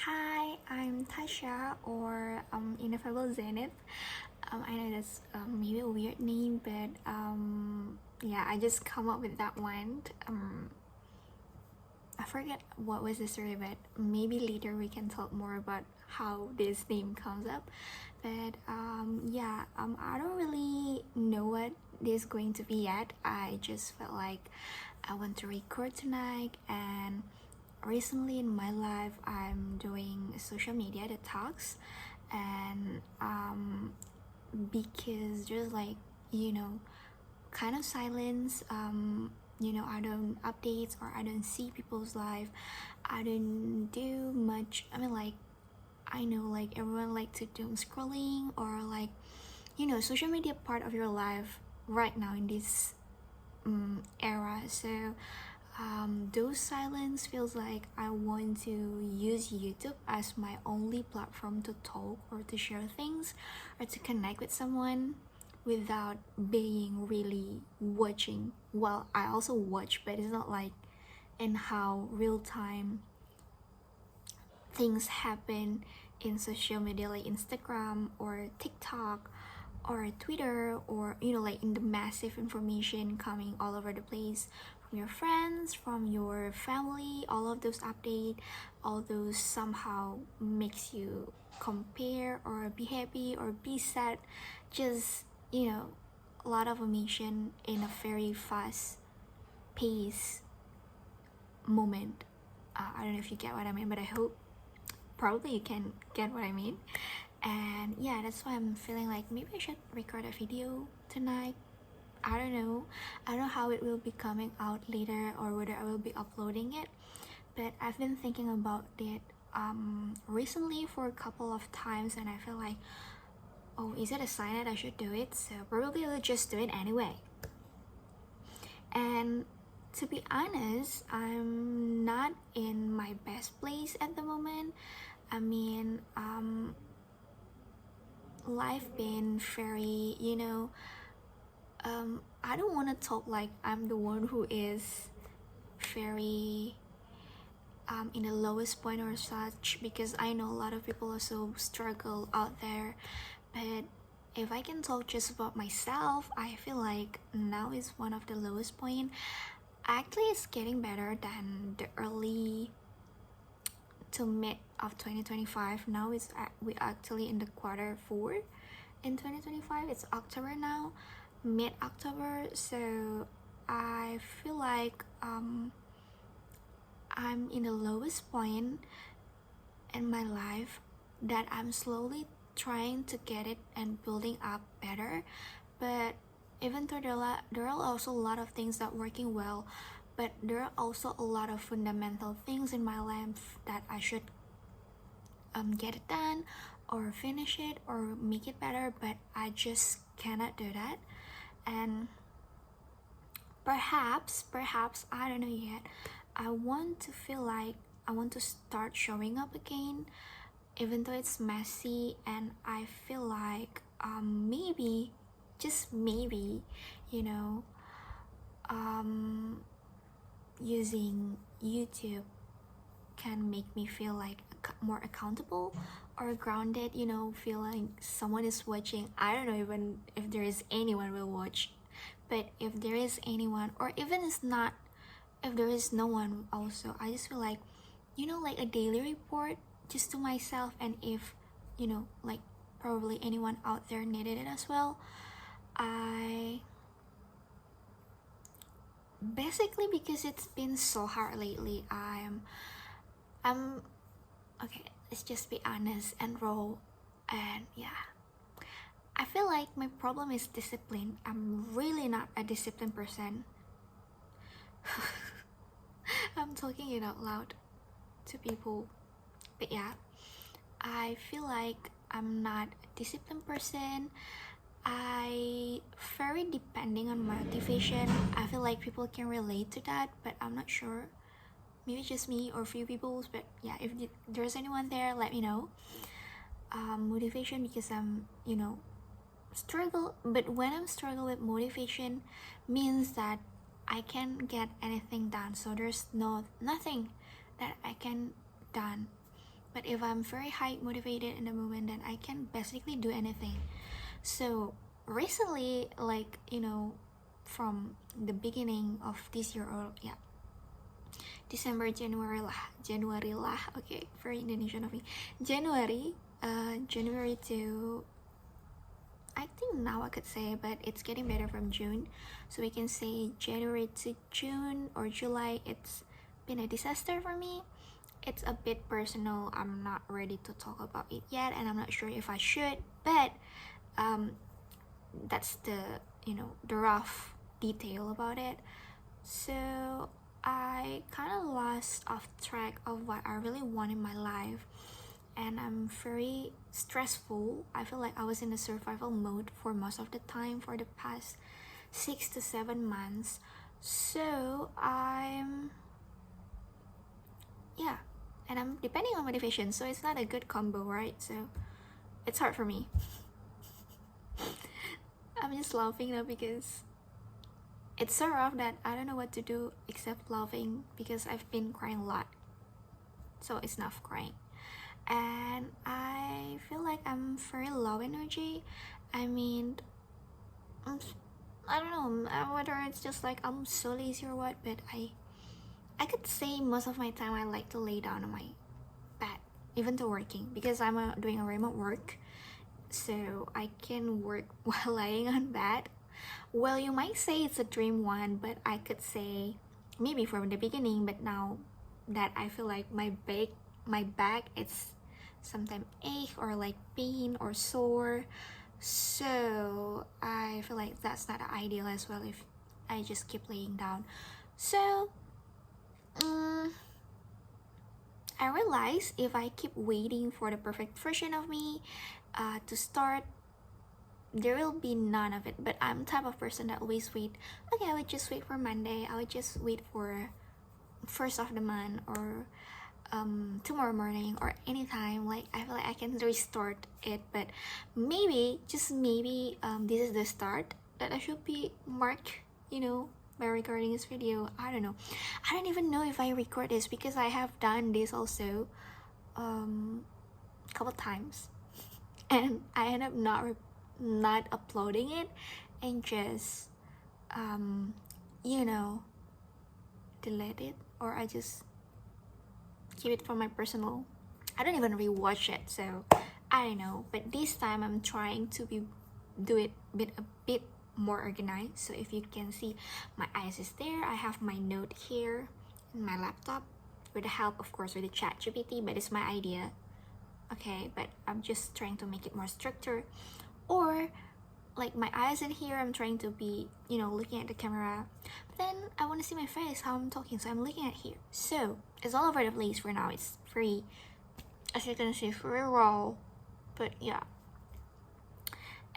Hi, I'm Tasha or Ineffable Zenith. I know that's maybe a weird name, but yeah, I just come up with that one. I forget what was the story, but maybe later we can talk more about how this name comes up. But yeah, I don't really know what this is going to be yet. I just felt like I want to record tonight, and recently in my life I'm doing social media detox, and because there's like, you know, kind of silence. I don't updates or I don't see people's life. I don't do much. I mean, like, I know like everyone like to doom scrolling or like, social media part of your life right now in this era. So those silence feels like I want to use YouTube as my only platform to talk or to share things or to connect with someone without being really watching. Well, I also watch, but it's not like in how real time things happen in social media like Instagram or TikTok or Twitter, or like in the massive information coming all over the place from your friends, from your family. All of those update, all those somehow makes you compare or be happy or be sad. Just, a lot of emotion in a very fast pace moment. I don't know if you get what I mean, but I hope probably you can get what I mean. And yeah, that's why I'm feeling like maybe I should record a video tonight. I don't know how it will be coming out later or whether I will be uploading it, but I've been thinking about it recently for a couple of times, and I feel like, oh, is it a sign that I should do it? So probably I'll just do it anyway. And to be honest, I'm not in my best place at the moment. I mean, life been very, I don't want to talk like I'm the one who is very in the lowest point or such, because I know a lot of people also struggle out there. But if I can talk just about myself, I feel like now is one of the lowest point. Actually, it's getting better than the early to mid of 2025. Now we actually in the quarter 4 in 2025. It's October now, mid October. So I feel like I'm in the lowest point in my life, that I'm slowly trying to get it and building up better. But even though there are also a lot of things that working well, but there are also a lot of fundamental things in my life that I should get it done or finish it or make it better, but I just cannot do that. And perhaps I don't know yet, I want to feel like I want to start showing up again, even though it's messy. And I feel like maybe, just maybe, you know using YouTube can make me feel like more accountable or grounded, feeling someone is watching. I don't know even if there is anyone will watch, but if there is anyone, or even if there is no one also, I just feel like, like a daily report just to myself. And if, like probably anyone out there needed it as well. I basically, because it's been so hard lately, I'm okay, let's just be honest and raw. And yeah, I feel like my problem is discipline. I'm really not a disciplined person. I'm talking it out loud to people, but yeah, I feel like I'm not a disciplined person. I very depending on motivation. I feel like people can relate to that, but I'm not sure. Maybe just me or few people. But yeah, if there's anyone there, let me know. Motivation, because I'm, struggle. But when I'm struggle with motivation, means that I can't get anything done. So there's nothing that I can done But if I'm very high motivated in the moment, then I can basically do anything. So recently, like, from the beginning of this year, or yeah, December, January lah, okay, very Indonesian of me. January to, I think now I could say, but it's getting better from June. So we can say January to June or July, it's been a disaster for me. It's a bit personal. I'm not ready to talk about it yet, and I'm not sure if I should, but that's the the rough detail about it. So I kind of lost off track of what I really want in my life, and I'm very stressful. I feel like I was in a survival mode for most of the time for the past 6 to 7 months. So and I'm depending on motivation, so it's not a good combo, right? So it's hard for me. I'm just laughing now because it's so rough that I don't know what to do except laughing, because I've been crying a lot. So it's enough crying. And I feel like I'm very low energy. I mean, I don't know whether it's just like I'm so lazy or what, but I could say most of my time I like to lay down on my bed, even to working, because I'm doing a remote work, so I can work while lying on bed. Well, you might say it's a dream one, but I could say maybe from the beginning, but now that I feel like my back it's sometimes ache or like pain or sore, so I feel like that's not ideal as well if I just keep laying down. So I realize if I keep waiting for the perfect version of me to start, there will be none of it. But I'm the type of person that always wait. Okay, I would just wait for Monday. I would just wait for first of the month, or tomorrow morning, or anytime. Like, I feel like I can restart it. But maybe, just maybe, this is the start that I should be marked, by recording this video. I don't know. I don't even know if I record this, because I have done this also a couple times, and I end up not uploading it, and just delete it, or I just keep it for my personal. I don't even rewatch it, so I don't know. But this time I'm trying to do it a bit more organized. So if you can see, my eyes is there. I have my note here in my laptop, with the help, of course, with the chat GPT, but it's my idea. Okay, but I'm just trying to make it more structured. Or like my eyes in here, I'm trying to be looking at the camera, but then I want to see my face, how I'm talking, so I'm looking at here. So it's all over the place for now. It's free, as you can see, very raw, but yeah.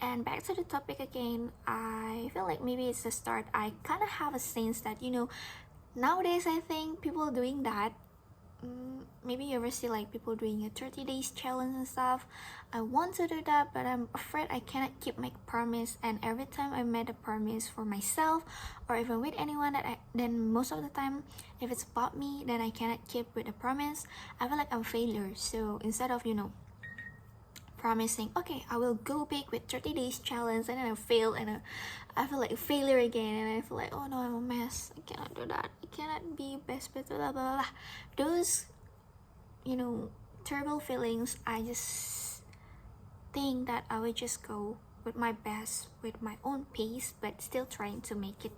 And back to the topic again, I feel like maybe it's the start. I kind of have a sense that nowadays I think people doing that. Maybe you ever see like people doing a 30 days challenge and stuff. I want to do that, but I'm afraid I cannot keep my promise. And every time I made a promise for myself, or even with anyone, then most of the time, if it's about me, then I cannot keep with a promise. I feel like I'm failure. So instead of promising, okay, I will go big with 30 days challenge, and then I fail, and I feel like a failure again, and I feel like, oh no, I'm a mess, I cannot do that, I cannot be best, blah blah blah blah. Those terrible feelings, I just think that I would just go with my best, with my own pace, but still trying to make it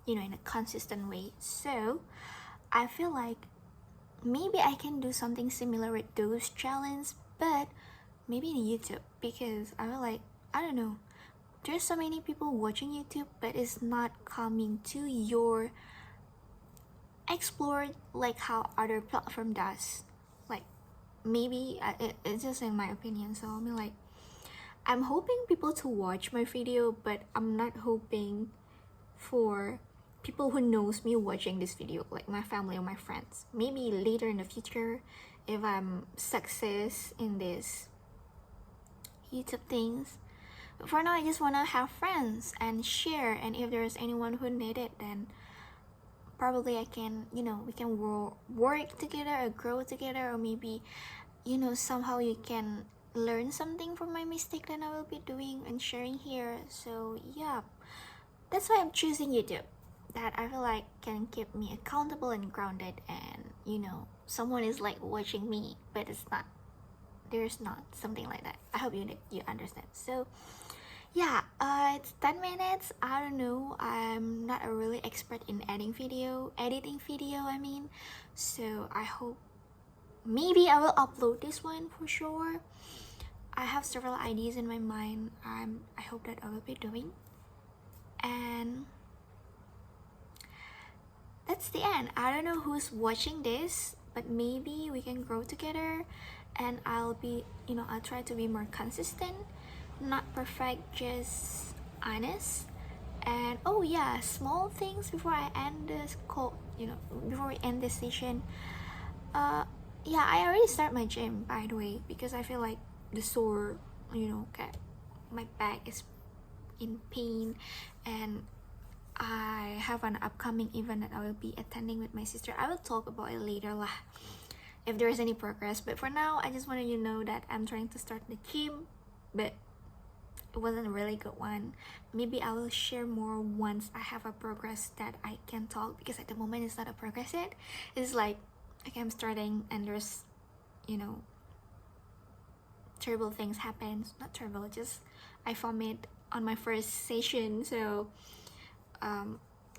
in a consistent way. So I feel like maybe I can do something similar with those challenges, but maybe in YouTube, because I feel like, I don't know, there's so many people watching YouTube, but it's not coming to your explore like how other platform does. Like, maybe it's just in my opinion. So I mean, like, I'm hoping people to watch my video, but I'm not hoping for people who knows me watching this video, like my family or my friends. Maybe later in the future, if I'm success in this YouTube things. But for now, I just want to have friends and share, and if there's anyone who need it, then probably I can we can work together or grow together, or maybe somehow you can learn something from my mistake that I will be doing and sharing here. So yeah, that's why I'm choosing YouTube. That I feel like can keep me accountable and grounded, and someone is like watching me, but there's not something like that. I hope you understand. So yeah, it's 10 minutes. I don't know, I'm not a really expert in editing video, I mean. So I hope maybe I will upload this one for sure. I have several ideas in my mind. I hope that I will be doing. And that's the end. I don't know who's watching this, but maybe we can grow together, and I'll try to be more consistent, not perfect, just honest. And oh yeah, small things before I end this call, before we end this session. Yeah, I already start my gym, by the way, because I feel like the sore, okay, my back is in pain, and I have an upcoming event that I will be attending with my sister. I will talk about it later lah, if there is any progress. But for now, I just wanted you to know that I'm trying to start the gym, but it wasn't a really good one. Maybe I will share more once I have a progress that I can talk, because at the moment it's not a progress yet. It's like, okay, I'm starting and there's terrible things happen. Not terrible, just I vomit on my first session. So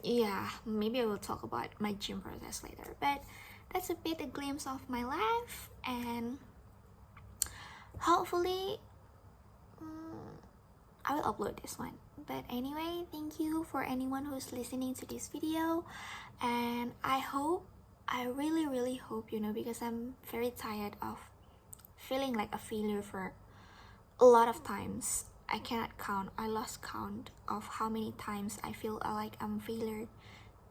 yeah, maybe I will talk about my gym process later. But that's a bit a glimpse of my life, and hopefully I will upload this one. But anyway, thank you for anyone who's listening to this video, and I really hope, because I'm very tired of feeling like a failure for a lot of times. I cannot count. I lost count of how many times I feel like I'm a failure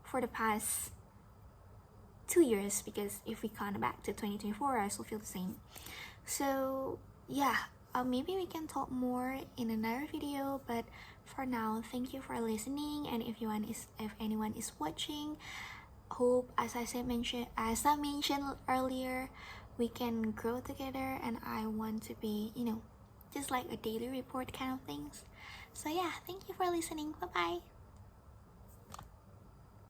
for the past 2 years, because if we count back to 2024, I still feel the same. So yeah, maybe we can talk more in another video, but for now, thank you for listening. And if anyone is watching, hope, as I mentioned earlier, we can grow together, and I want to be just like a daily report kind of things. So yeah, thank you for listening. Bye bye.